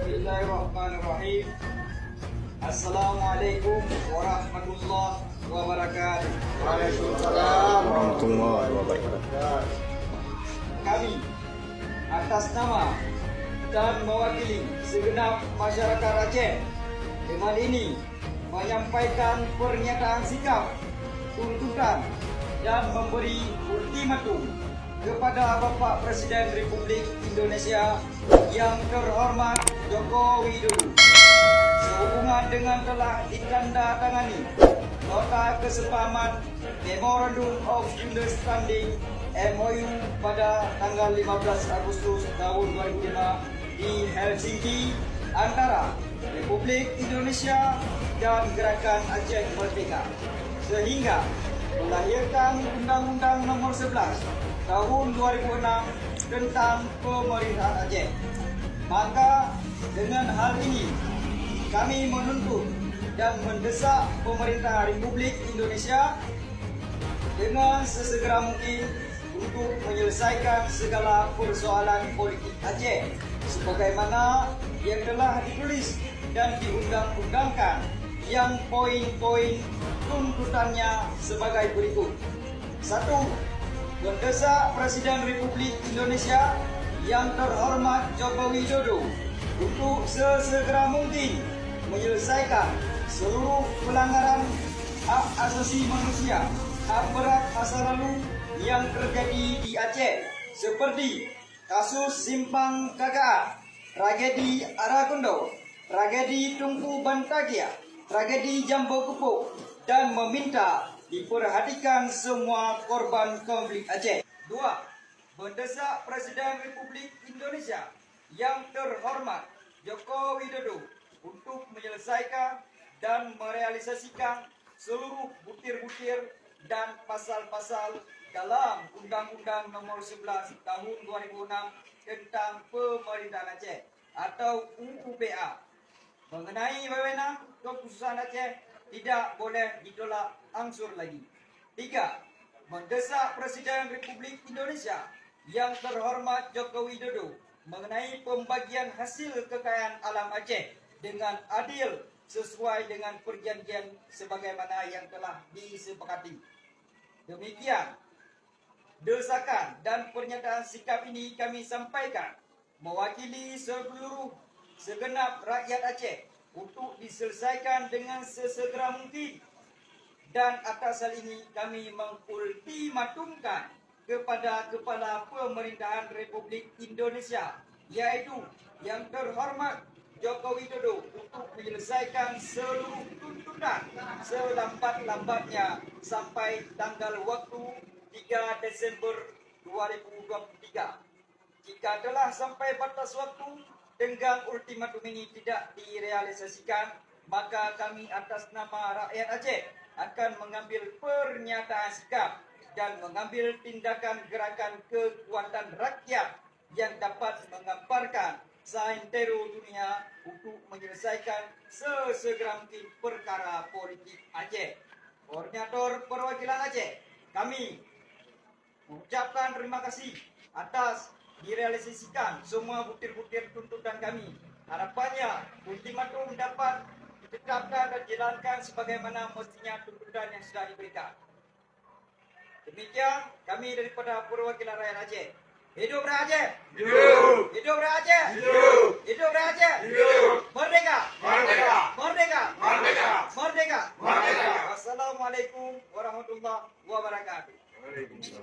Bismillahirrahmanirrahim. Assalamualaikum warahmatullahi wabarakatuh. Waalaikumsalam warahmatullahi wabarakatuh. Kami atas nama dan mewakili segenap masyarakat Aceh dengan ini menyampaikan pernyataan sikap, tuntutan dan memberi ultimatum kepada Bapak Presiden Republik Indonesia yang terhormat Joko Widodo sehubungan dengan telah ditandatangani nota kesepahaman Memorandum of Understanding MOU pada tanggal 15 Agustus tahun 2005 di Helsinki antara Republik Indonesia dan Gerakan Aceh Merdeka, sehingga melahirkan Undang-Undang Nomor 11 Tahun 2006 tentang Pemerintahan Aceh. Maka dengan hal ini kami menuntut dan mendesak pemerintah Republik Indonesia dengan sesegera mungkin untuk menyelesaikan segala persoalan politik Aceh sebagaimana yang telah ditulis dan diundang-undangkan, yang poin-poin tuntutannya sebagai berikut. 1. Mendesak Presiden Republik Indonesia yang terhormat Joko Widodo untuk sesegera mungkin menyelesaikan seluruh pelanggaran hak asasi manusia, hak berat masa lalu yang terjadi di Aceh, seperti kasus Simpang KKA, tragedi Aragondo, tragedi Tunku Bantagia, tragedi Jambu Kupuk, dan meminta diperhatikan semua korban konflik Aceh. 2. Mendesak Presiden Republik Indonesia yang terhormat Joko Widodo untuk menyelesaikan dan merealisasikan seluruh butir-butir dan pasal-pasal dalam Undang-Undang Nomor 11 Tahun 2006 tentang Pemerintahan Aceh atau UUPA mengenai wewenang kekhususan Aceh tidak boleh ditolak angsur lagi. 3. Mendesak Presiden Republik Indonesia yang terhormat Joko Widodo mengenai pembagian hasil kekayaan alam Aceh dengan adil sesuai dengan perjanjian sebagaimana yang telah disepakati. Demikian desakan dan pernyataan sikap ini kami sampaikan mewakili segenap rakyat Aceh untuk diselesaikan dengan sesegera mungkin, dan atas hal ini kami mengultimatumkan kepada Kepala Pemerintahan Republik Indonesia, yaitu yang terhormat Joko Widodo, untuk menyelesaikan seluruh tuntutan selambat-lambatnya sampai tanggal waktu 3 Desember 2023. Jika telah sampai batas waktu tenggang ultimatum ini tidak direalisasikan, maka kami atas nama rakyat Aceh akan mengambil pernyataan sikap dan mengambil tindakan gerakan kekuatan rakyat yang dapat menggamparkan seantero dunia untuk menyelesaikan sesegera mungkin perkara politik Aceh. Koordinator Perwakilan Aceh, kami mengucapkan terima kasih atas direalisasikan semua butir-butir tuntutan kami. Harapannya ultimatum dapat ditetapkan dan dijalankan sebagaimana mestinya tuntutan yang sudah diberikan. Demikian kami daripada Perwakilan Rakyat Aceh. Hidup Rakyat Aceh! Hidup! Hidup Rakyat Aceh! Hidup! Hidup Rakyat Aceh! Hidup! Merdeka! Merdeka! Merdeka! Merdeka! Merdeka! Merdeka! Wassalamualaikum warahmatullahi wabarakatuh. Waalaikumsalam.